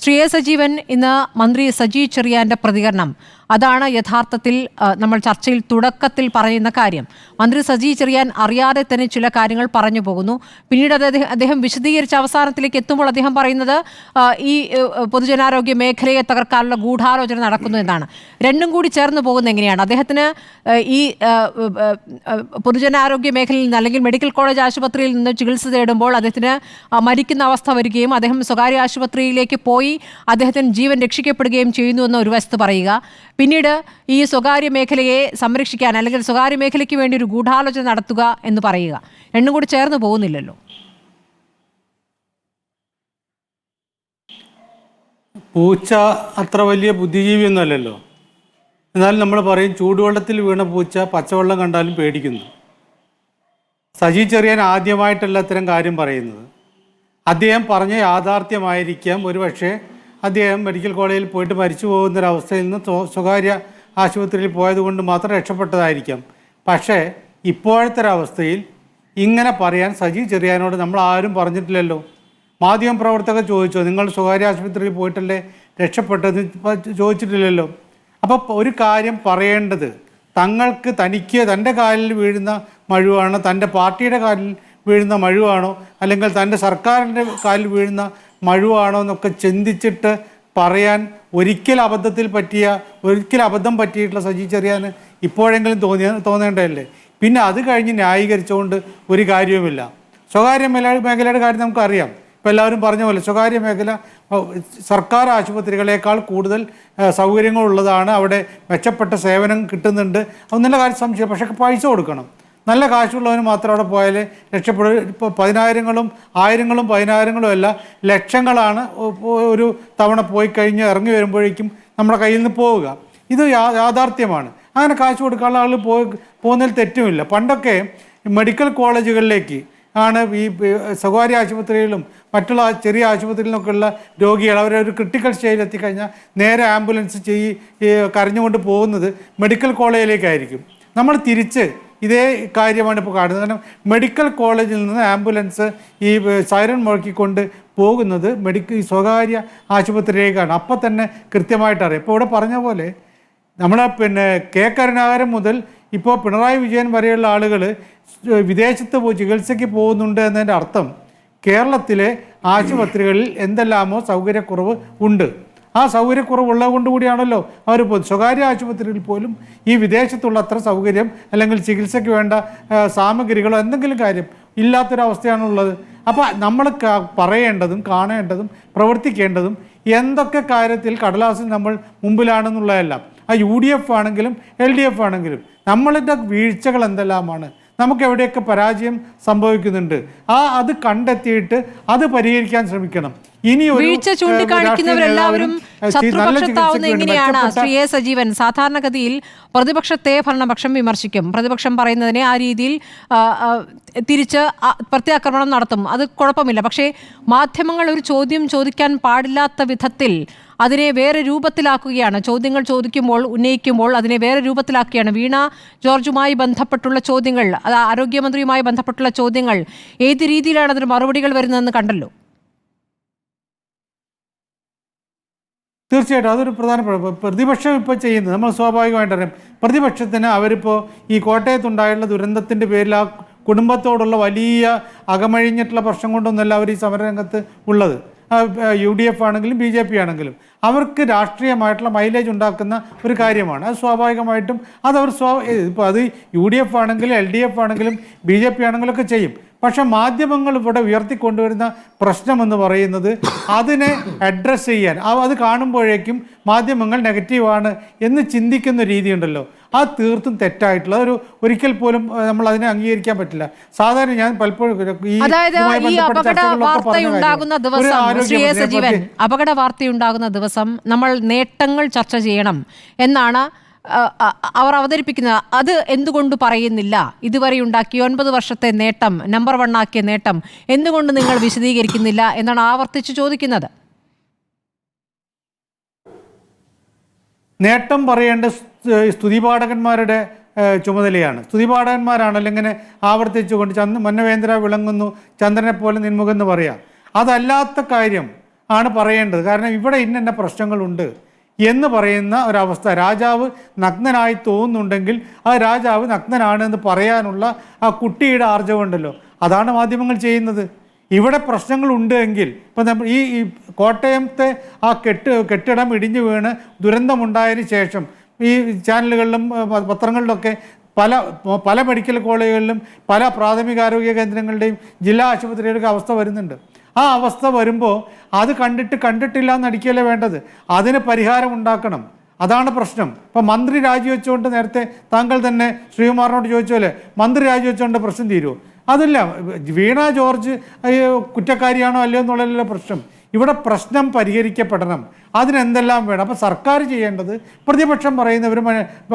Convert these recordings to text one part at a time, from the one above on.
Shri A Sajeevan, ഇന്ന് മന്ത്രി സജി ചെറിയാന്റെ പ്രതികരണം അതാണ് യഥാർത്ഥത്തിൽ നമ്മൾ ചർച്ചയിൽ തുടക്കത്തിൽ പറയുന്ന കാര്യം. മന്ത്രി സജി ചെറിയാൻ അറിയാതെ തന്നെ ചില കാര്യങ്ങൾ പറഞ്ഞു പോകുന്നു. പിന്നീട് അദ്ദേഹം വിശദീകരിച്ച അവസാനത്തിലേക്ക് എത്തുമ്പോൾ അദ്ദേഹം പറയുന്നത് ഈ പൊതുജനാരോഗ്യ മേഖലയെ തകർക്കാനുള്ള ഗൂഢാലോചന നടക്കുന്നു എന്നാണ്. രണ്ടും കൂടി ചേർന്ന് പോകുന്നത് എങ്ങനെയാണ്? അദ്ദേഹത്തിന് ഈ പൊതുജനാരോഗ്യ മേഖലയിൽ നിന്ന് അല്ലെങ്കിൽ മെഡിക്കൽ കോളേജ് ആശുപത്രിയിൽ നിന്ന് ചികിത്സ തേടുമ്പോൾ അദ്ദേഹത്തിന് മരിക്കുന്ന അവസ്ഥ വരികയും അദ്ദേഹം സ്വകാര്യ ആശുപത്രിയിലേക്ക് പോയി അദ്ദേഹത്തിന് ജീവൻ രക്ഷിക്കപ്പെടുകയും ചെയ്യുന്നു എന്ന ഒരു വസ്തു പറയുക, പിന്നീട് ഈ സ്വകാര്യ മേഖലയെ സംരക്ഷിക്കാൻ അല്ലെങ്കിൽ സ്വകാര്യ മേഖലയ്ക്ക് വേണ്ടി ഒരു ഗൂഢാലോചന നടത്തുക എന്ന് പറയുക, രണ്ടും കൂടി ചേർന്ന് പോകുന്നില്ലല്ലോ. പൂച്ച അത്ര വലിയ ബുദ്ധിജീവിയൊന്നുമല്ലല്ലോ. എന്നാലും നമ്മൾ പറയും ചൂടുവെള്ളത്തിൽ വീണ പൂച്ച പച്ചവെള്ളം കണ്ടാലും പേടിക്കുന്നു. സജി ചെറിയാൻ ആദ്യമായിട്ടല്ല ഇത്തരം കാര്യം പറയുന്നത്. അദ്ദേഹം പറഞ്ഞ യാഥാർത്ഥ്യമായിരിക്കാം. ഒരുപക്ഷെ അദ്ദേഹം മെഡിക്കൽ കോളേജിൽ പോയിട്ട് മരിച്ചു പോകുന്നൊരവസ്ഥയിൽ നിന്ന് സ്വകാര്യ ആശുപത്രിയിൽ പോയതുകൊണ്ട് മാത്രം രക്ഷപ്പെട്ടതായിരിക്കാം. പക്ഷേ ഇപ്പോഴത്തെ ഒരവസ്ഥയിൽ ഇങ്ങനെ പറയാൻ സജി ചെറിയാനോട് നമ്മൾ ആരും പറഞ്ഞിട്ടില്ലല്ലോ. മാധ്യമപ്രവർത്തകർ ചോദിച്ചോ, നിങ്ങൾ സ്വകാര്യ ആശുപത്രിയിൽ പോയിട്ടല്ലേ രക്ഷപ്പെട്ടത് ചോദിച്ചിട്ടില്ലല്ലോ. അപ്പോൾ ഒരു കാര്യം പറയേണ്ടത് തനിക്ക് തൻ്റെ കാലിൽ വീഴുന്ന മഴുവാണോ, തൻ്റെ പാർട്ടിയുടെ കാലിൽ വീഴുന്ന മഴുവാണോ, അല്ലെങ്കിൽ തൻ്റെ സർക്കാരിൻ്റെ കാലിൽ വീഴുന്ന മഴുവാണോ എന്നൊക്കെ ചിന്തിച്ചിട്ട് പറയാൻ ഒരിക്കൽ അബദ്ധം പറ്റിയിട്ടുള്ള സജി ചെറിയാന് ഇപ്പോഴെങ്കിലും തോന്നേണ്ടതല്ലേ. പിന്നെ അത് കഴിഞ്ഞ് ന്യായീകരിച്ചുകൊണ്ട് ഒരു കാര്യവുമില്ല. സ്വകാര്യ മേഖലയുടെ കാര്യം നമുക്കറിയാം. ഇപ്പോൾ എല്ലാവരും പറഞ്ഞ പോലെ സ്വകാര്യ മേഖല സർക്കാർ ആശുപത്രികളേക്കാൾ കൂടുതൽ സൗകര്യങ്ങളുള്ളതാണ്. അവിടെ മെച്ചപ്പെട്ട സേവനം കിട്ടുന്നുണ്ട്. അതൊന്നുള്ള കാര്യം സംശയം. പക്ഷേ പൈസ കൊടുക്കണം. നല്ല കാശുള്ളവന് മാത്രം അവിടെ പോയാൽ രക്ഷപ്പെടും. ഇപ്പോൾ 10,000-ങ്ങളും 1000-ങ്ങളും 10,000-ങ്ങളും അല്ല, ലക്ഷങ്ങളാണ് ഒരു തവണ പോയി കഴിഞ്ഞ് ഇറങ്ങി വരുമ്പോഴേക്കും നമ്മുടെ കയ്യിൽ നിന്ന് പോവുക. ഇത് യാഥാർത്ഥ്യമാണ്. അങ്ങനെ കാശ് കൊടുക്കാനുള്ള ആളുകൾ പോകുന്നതിൽ തെറ്റുമില്ല. പണ്ടൊക്കെ മെഡിക്കൽ കോളേജുകളിലേക്ക് ആണ് ഈ സ്വകാര്യ ആശുപത്രികളിലും മറ്റുള്ള ചെറിയ ആശുപത്രികളിലൊക്കെ ഉള്ള രോഗികൾ അവരൊരു ക്രിട്ടിക്കൽ സ്റ്റേജിൽ എത്തിക്കഴിഞ്ഞാൽ നേരെ ആംബുലൻസ് കരഞ്ഞുകൊണ്ട് പോകുന്നത് മെഡിക്കൽ കോളേജിലേക്കായിരിക്കും. നമ്മൾ തിരിച്ച് ഇതേ കാര്യമാണ് ഇപ്പോൾ കാണുന്നത്. കാരണം മെഡിക്കൽ കോളേജിൽ നിന്ന് ആംബുലൻസ് ഈ സൈറൻ മുഴക്കിക്കൊണ്ട് പോകുന്നത് സ്വകാര്യ ആശുപത്രിയിലേക്കാണ്. അപ്പം തന്നെ കൃത്യമായിട്ടറിയാം. ഇപ്പോൾ ഇവിടെ പറഞ്ഞ പോലെ നമ്മളെ കെ കരുണാകരൻ മുതൽ ഇപ്പോൾ പിണറായി വിജയൻ വരെയുള്ള ആളുകൾ വിദേശത്ത് ചികിത്സയ്ക്ക് പോകുന്നുണ്ട് എന്നതിൻ്റെ അർത്ഥം കേരളത്തിലെ ആശുപത്രികളിൽ എന്തെല്ലാമോ സൗകര്യക്കുറവ് ഉണ്ട്. ആ സൗകര്യക്കുറവുള്ളത് കൊണ്ടുകൂടിയാണല്ലോ അവർ സ്വകാര്യ ആശുപത്രിയിൽ പോലും ഈ വിദേശത്തുള്ള അത്ര സൗകര്യം അല്ലെങ്കിൽ ചികിത്സയ്ക്ക് വേണ്ട സാമഗ്രികളോ എന്തെങ്കിലും കാര്യം ഇല്ലാത്തൊരവസ്ഥയാണുള്ളത്. അപ്പോൾ നമ്മൾ പറയേണ്ടതും കാണേണ്ടതും പ്രവർത്തിക്കേണ്ടതും എന്തൊക്കെ കാര്യത്തിൽ കടലാസിൽ നമ്മൾ മുമ്പിലാണെന്നുള്ളതെല്ലാം. ആ UDF ആണെങ്കിലും LDF ആണെങ്കിലും നമ്മളുടെ വീഴ്ചകൾ എന്തെല്ലാമാണ്, നമുക്ക് എവിടെയൊക്കെ പരാജയം സംഭവിക്കുന്നുണ്ട്, അത് കണ്ടെത്തിയിട്ട് അത് പരിഹരിക്കാൻ ശ്രമിക്കണം. ഇനി വീഴ്ച ചൂണ്ടിക്കാണിക്കുന്നവരെല്ലാവരും ശത്രുപക്ഷത്താവുന്ന എങ്ങനെയാണ് ശ്രീ എ സജീവൻ? സാധാരണഗതിയിൽ പ്രതിപക്ഷത്തെ ഭരണപക്ഷം വിമർശിക്കും, പ്രതിപക്ഷം പറയുന്നതിനെ ആ രീതിയിൽ തിരിച്ച് പ്രത്യാക്രമണം നടത്തും, അത് കുഴപ്പമില്ല. പക്ഷേ മാധ്യമങ്ങൾ ഒരു ചോദ്യം ചോദിക്കാൻ പാടില്ലാത്ത വിധത്തിൽ അതിനെ വേറെ രൂപത്തിലാക്കുകയാണ്. ചോദ്യങ്ങൾ ഉന്നയിക്കുമ്പോൾ അതിനെ വേറെ രൂപത്തിലാക്കുകയാണ്. വീണ ജോർജുമായി ബന്ധപ്പെട്ടുള്ള ചോദ്യങ്ങൾ, അത് ആരോഗ്യമന്ത്രിയുമായി ബന്ധപ്പെട്ടുള്ള ചോദ്യങ്ങൾ, ഏത് രീതിയിലാണ് അതിന് മറുപടികൾ വരുന്നതെന്ന് കണ്ടല്ലോ. തീർച്ചയായിട്ടും അതൊരു പ്രധാനപ്പെട്ട പ്രതിപക്ഷം ഇപ്പോൾ ചെയ്യുന്നത്. നമ്മൾ സ്വാഭാവികമായിട്ട് അറിയാം, പ്രതിപക്ഷത്തിന് അവരിപ്പോൾ ഈ കോട്ടയത്തുണ്ടായുള്ള ദുരന്തത്തിൻ്റെ പേരിൽ ആ കുടുംബത്തോടുള്ള വലിയ അകമഴിഞ്ഞിട്ടുള്ള പ്രശ്നം കൊണ്ടൊന്നുമല്ല അവർ ഈ സമരരംഗത്ത് ഉള്ളത്. UDF ആണെങ്കിലും BJP ആണെങ്കിലും അവർക്ക് രാഷ്ട്രീയമായിട്ടുള്ള മൈലേജ് ഉണ്ടാക്കുന്ന ഒരു കാര്യമാണ്. അത് സ്വാഭാവികമായിട്ടും അതവർ ഇപ്പോൾ അത് UDF ആണെങ്കിലും LDF ആണെങ്കിലും BJP ആണെങ്കിലും ഒക്കെ ചെയ്യും. പക്ഷെ മാധ്യമങ്ങൾ ഇവിടെ ഉയർത്തിക്കൊണ്ടുവരുന്ന പ്രശ്നമെന്ന് പറയുന്നത് അതിനെ അഡ്രസ്സ് ചെയ്യാൻ അത് കാണുമ്പോഴേക്കും മാധ്യമങ്ങൾ നെഗറ്റീവാണ് എന്ന് ചിന്തിക്കുന്ന രീതിയുണ്ടല്ലോ, അത് തീർത്തും തെറ്റായിട്ടുള്ള ഒരിക്കൽ പോലും നമ്മൾ അതിനെ അംഗീകരിക്കാൻ പറ്റില്ല. സാധാരണ ഞാൻ പലപ്പോഴും അപകട വാർത്തയുണ്ടാകുന്ന ദിവസം നമ്മൾ നേട്ടങ്ങൾ ചർച്ച ചെയ്യണം എന്നാണ് അവർ അവതരിപ്പിക്കുന്നത്. അത് എന്തുകൊണ്ട് പറയുന്നില്ല? ഇതുവരെ ഉണ്ടാക്കിയ 9 വർഷത്തെ നേട്ടം, നമ്പർ 1 ആക്കിയ നേട്ടം എന്തുകൊണ്ട് നിങ്ങൾ വിശദീകരിക്കുന്നില്ല എന്നാണ് ആവർത്തിച്ച് ചോദിക്കുന്നത്. നേട്ടം പറയേണ്ട സ്തുതിപാഠകന്മാരുടെ ചുമതലയാണ്. സ്തുതിപാഠകന്മാരാണല്ലോ ഇങ്ങനെ ആവർത്തിച്ചുകൊണ്ട് മന്നവേന്ദ്ര വിളങ്ങുന്നു ചന്ദ്രനെ പോലെ നിൻമുഖം എന്ന് പറയാം. അതല്ലാത്ത കാര്യം ആണ് പറയേണ്ടത്. കാരണം ഇവിടെ ഇന്ന പ്രശ്നങ്ങളുണ്ട് എന്ന് പറയുന്ന ഒരവസ്ഥ. രാജാവ് നഗ്നനായി തോന്നുന്നുണ്ടെങ്കിൽ ആ രാജാവ് നഗ്നനാണെന്ന് പറയാനുള്ള ആ കുട്ടിയുടെ ആർജവമുണ്ടല്ലോ, അതാണ് മാധ്യമങ്ങൾ ചെയ്യുന്നത്. ഇവിടെ പ്രശ്നങ്ങളുണ്ട് എങ്കിൽ ഇപ്പം നമ്മൾ ഈ കോട്ടയത്തെ ആ കെട്ടിടം ഇടിഞ്ഞു വീണ് ദുരന്തമുണ്ടായതിന് ശേഷം ഈ ചാനലുകളിലും പത്രങ്ങളിലൊക്കെ പല മെഡിക്കൽ കോളേജുകളിലും പല പ്രാഥമികാരോഗ്യ കേന്ദ്രങ്ങളുടെയും ജില്ലാ ആശുപത്രികളുടെ അവസ്ഥ വരുന്നുണ്ട്. ആ അവസ്ഥ വരുമ്പോൾ അത് കണ്ടിട്ടില്ല എന്ന് നടിക്കുകയല്ലേ വേണ്ടത്. അതിന് പരിഹാരം ഉണ്ടാക്കണം. അതാണ് പ്രശ്നം. ഇപ്പം മന്ത്രി രാജിവെച്ചുകൊണ്ട് നേരത്തെ താങ്കൾ തന്നെ ശ്രീകുമാറിനോട് ചോദിച്ചല്ലേ, മന്ത്രി രാജിവെച്ചുകൊണ്ട് പ്രശ്നം തീരുമോ? അതില്ല. വീണ ജോർജ് കുറ്റക്കാരിയാണോ അല്ലയോ എന്നുള്ളതല്ല പ്രശ്നം. ഇവിടെ പ്രശ്നം പരിഹരിക്കപ്പെടണം. അതിനെന്തെല്ലാം വേണം? അപ്പോൾ സർക്കാർ ചെയ്യേണ്ടത് പ്രതിപക്ഷം പറയുന്നവർ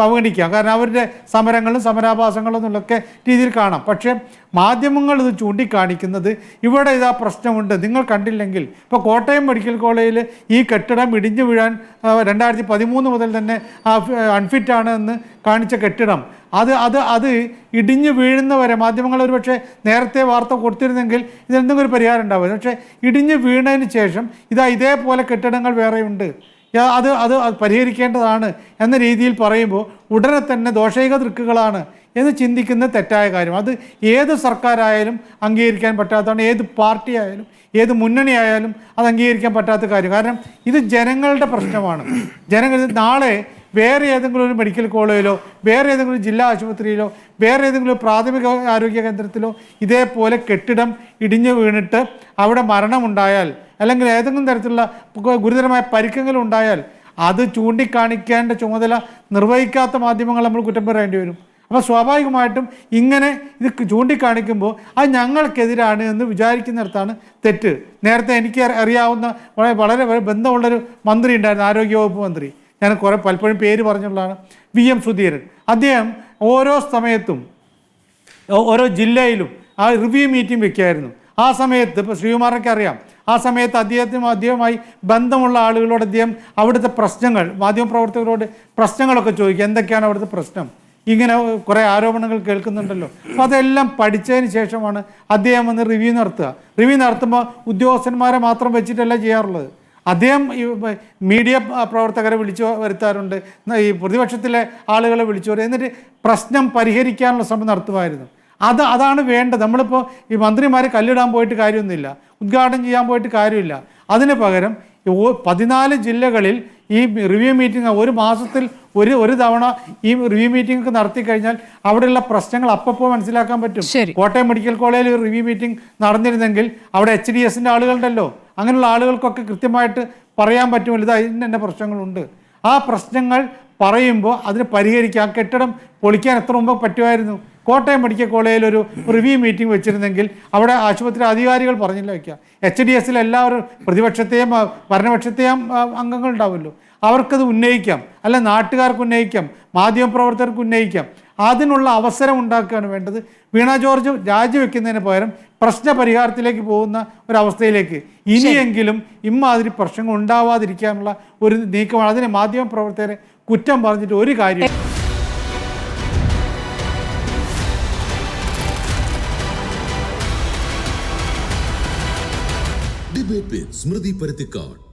അവഗണിക്കുക. കാരണം അവരുടെ സമരങ്ങളും സമരാഭാസങ്ങളും എന്നുള്ളൊക്കെ രീതിയിൽ കാണാം. പക്ഷേ മാധ്യമങ്ങൾ ഇത് ചൂണ്ടിക്കാണിക്കുന്നത് ഇവിടെ ഇതാ പ്രശ്നമുണ്ട്, നിങ്ങൾ കണ്ടില്ലെങ്കിൽ. ഇപ്പോൾ കോട്ടയം മെഡിക്കൽ കോളേജിൽ ഈ കെട്ടിടം ഇടിഞ്ഞു വീഴാൻ 2013 മുതൽ തന്നെ അൺഫിറ്റാണ് എന്ന് കാണിച്ച കെട്ടിടം അത് ഇടിഞ്ഞു വീഴുന്നവരെ മാധ്യമങ്ങൾ ഒരുപക്ഷെ നേരത്തെ വാർത്ത കൊടുത്തിരുന്നെങ്കിൽ ഇതിനെന്തെങ്കിലും ഒരു പരിഹാരം ഉണ്ടാവും. പക്ഷേ ഇടിഞ്ഞു വീണതിന് ശേഷം ഇതേപോലെ കെട്ടിടങ്ങൾ വേറെയുണ്ട്, അത് പരിഹരിക്കേണ്ടതാണ് എന്ന രീതിയിൽ പറയുമ്പോൾ ഉടനെ തന്നെ ദോഷൈക ദൃക്കുകളാണ് എന്ന് ചിന്തിക്കുന്ന തെറ്റായ കാര്യം. അത് ഏത് സർക്കാരായാലും അംഗീകരിക്കാൻ പറ്റാത്തതാണ്, ഏത് പാർട്ടി ആയാലും ഏത് മുന്നണി ആയാലും അത് അംഗീകരിക്കാൻ പറ്റാത്ത കാര്യം. കാരണം ഇത് ജനങ്ങളുടെ പ്രശ്നമാണ്. ജനങ്ങൾ നാളെ വേറെ ഏതെങ്കിലും ഒരു മെഡിക്കൽ കോളേജിലോ വേറെ ഏതെങ്കിലും ജില്ലാ ആശുപത്രിയിലോ വേറെ ഏതെങ്കിലും പ്രാഥമിക ആരോഗ്യ കേന്ദ്രത്തിലോ ഇതേപോലെ കെട്ടിടം ഇടിഞ്ഞു വീണിട്ട് അവിടെ മരണമുണ്ടായാൽ അല്ലെങ്കിൽ ഏതെങ്കിലും തരത്തിലുള്ള ഗുരുതരമായ പരിക്കുകൾ ഉണ്ടായാൽ അത് ചൂണ്ടിക്കാണിക്കേണ്ട ചുമതല നിർവഹിക്കാത്ത മാധ്യമങ്ങൾ നമ്മൾ കുറ്റം പറയേണ്ടി വരും. അപ്പോൾ സ്വാഭാവികമായിട്ടും ഇങ്ങനെ ഇത് ചൂണ്ടിക്കാണിക്കുമ്പോൾ അത് ഞങ്ങൾക്കെതിരാണ് എന്ന് വിചാരിക്കുന്നിടത്താണ് തെറ്റ്. നേരത്തെ എനിക്ക് അറിയാവുന്ന വളരെ ബന്ധമുള്ളൊരു മന്ത്രി ഉണ്ടായിരുന്നു, ആരോഗ്യവകുപ്പ് മന്ത്രി. ഞാൻ പലപ്പോഴും പേര് പറഞ്ഞുള്ളതാണ്, VM സുധീരൻ. അദ്ദേഹം ഓരോ സമയത്തും ഓരോ ജില്ലയിലും ആ റിവ്യൂ മീറ്റിംഗ് വെക്കുകയായിരുന്നു. ആ സമയത്ത് ഇപ്പോൾ ശ്രീകുമാറിനൊക്കെ അറിയാം, ആ സമയത്ത് അദ്ദേഹവുമായി ബന്ധമുള്ള ആളുകളോട് അദ്ദേഹം അവിടുത്തെ പ്രശ്നങ്ങൾ, മാധ്യമപ്രവർത്തകരോട് പ്രശ്നങ്ങളൊക്കെ ചോദിക്കുക, എന്തൊക്കെയാണ് അവിടുത്തെ പ്രശ്നം, ഇങ്ങനെ കുറേ ആരോപണങ്ങൾ കേൾക്കുന്നുണ്ടല്ലോ. അപ്പോൾ അതെല്ലാം പഠിച്ചതിന് ശേഷമാണ് അദ്ദേഹം വന്ന് റിവ്യൂ നടത്തുക. റിവ്യൂ നടത്തുമ്പോൾ ഉദ്യോഗസ്ഥന്മാരെ മാത്രം വെച്ചിട്ടല്ല ചെയ്യാറുള്ളത്. അദ്ദേഹം ഈ മീഡിയ പ്രവർത്തകരെ വിളിച്ചു വരുത്താറുണ്ട്, ഈ പ്രതിപക്ഷത്തിലെ ആളുകളെ വിളിച്ചു വരും, എന്നിട്ട് പ്രശ്നം പരിഹരിക്കാനുള്ള ശ്രമം നടത്തുമായിരുന്നു. അതാണ് വേണ്ടത്. നമ്മളിപ്പോൾ ഈ മന്ത്രിമാരെ കല്ലിടാൻ പോയിട്ട് കാര്യമൊന്നുമില്ല, ഉദ്ഘാടനം ചെയ്യാൻ പോയിട്ട് കാര്യമില്ല. അതിന് പകരം 14 ജില്ലകളിൽ ഈ റിവ്യൂ മീറ്റിംഗ് ഒരു മാസത്തിൽ ഒരു തവണ ഈ റിവ്യൂ മീറ്റിംഗ് നടത്തി കഴിഞ്ഞാൽ അവിടെയുള്ള പ്രശ്നങ്ങൾ അപ്പോൾ മനസ്സിലാക്കാൻ പറ്റും. കോട്ടയം മെഡിക്കൽ കോളേജിൽ റിവ്യൂ മീറ്റിംഗ് നടന്നിരുന്നെങ്കിൽ അവിടെ HDSൻ്റെ ആളുകളുണ്ടല്ലോ, അങ്ങനെയുള്ള ആളുകൾക്കൊക്കെ കൃത്യമായിട്ട് പറയാൻ പറ്റുമല്ലോ ഇത് ഇന്ന പ്രശ്നങ്ങളുണ്ട്. ആ പ്രശ്നങ്ങൾ പറയുമ്പോൾ അതിന് പരിഹരിക്കാൻ കെട്ടിടം പൊളിക്കാൻ എത്ര മുമ്പ് പറ്റുമായിരുന്നു. കോട്ടയം മെഡിക്കൽ കോളേജിൽ ഒരു റിവ്യൂ മീറ്റിംഗ് വെച്ചിരുന്നെങ്കിൽ അവിടെ ആശുപത്രി അധികാരികൾ പറഞ്ഞില്ല വയ്ക്കുക. HDSൽ എല്ലാവരും പ്രതിപക്ഷത്തെയും ഭരണപക്ഷത്തെയും അംഗങ്ങൾ ഉണ്ടാവുമല്ലോ, അവർക്കത് ഉന്നയിക്കാം, അല്ല നാട്ടുകാർക്ക് ഉന്നയിക്കാം, മാധ്യമപ്രവർത്തകർക്ക് ഉന്നയിക്കാം. അതിനുള്ള അവസരം ഉണ്ടാക്കുകയാണ് വേണ്ടത്. വീണ ജോർജ് രാജിവെക്കുന്നതിന് പകരം പ്രശ്ന പരിഹാരത്തിലേക്ക് പോകുന്ന ഒരവസ്ഥയിലേക്ക് ഇനിയെങ്കിലും ഇമ്മാതിരി പ്രശ്നങ്ങൾ ഉണ്ടാവാതിരിക്കാനുള്ള ഒരു നീക്കമാണ്. അതിന് മാധ്യമപ്രവർത്തകരെ കുറ്റം പറഞ്ഞിട്ട് ഒരു കാര്യം. ഡിബേറ്റ് വിത്ത് സ്മൃതി പരുത്തിക്കാട്.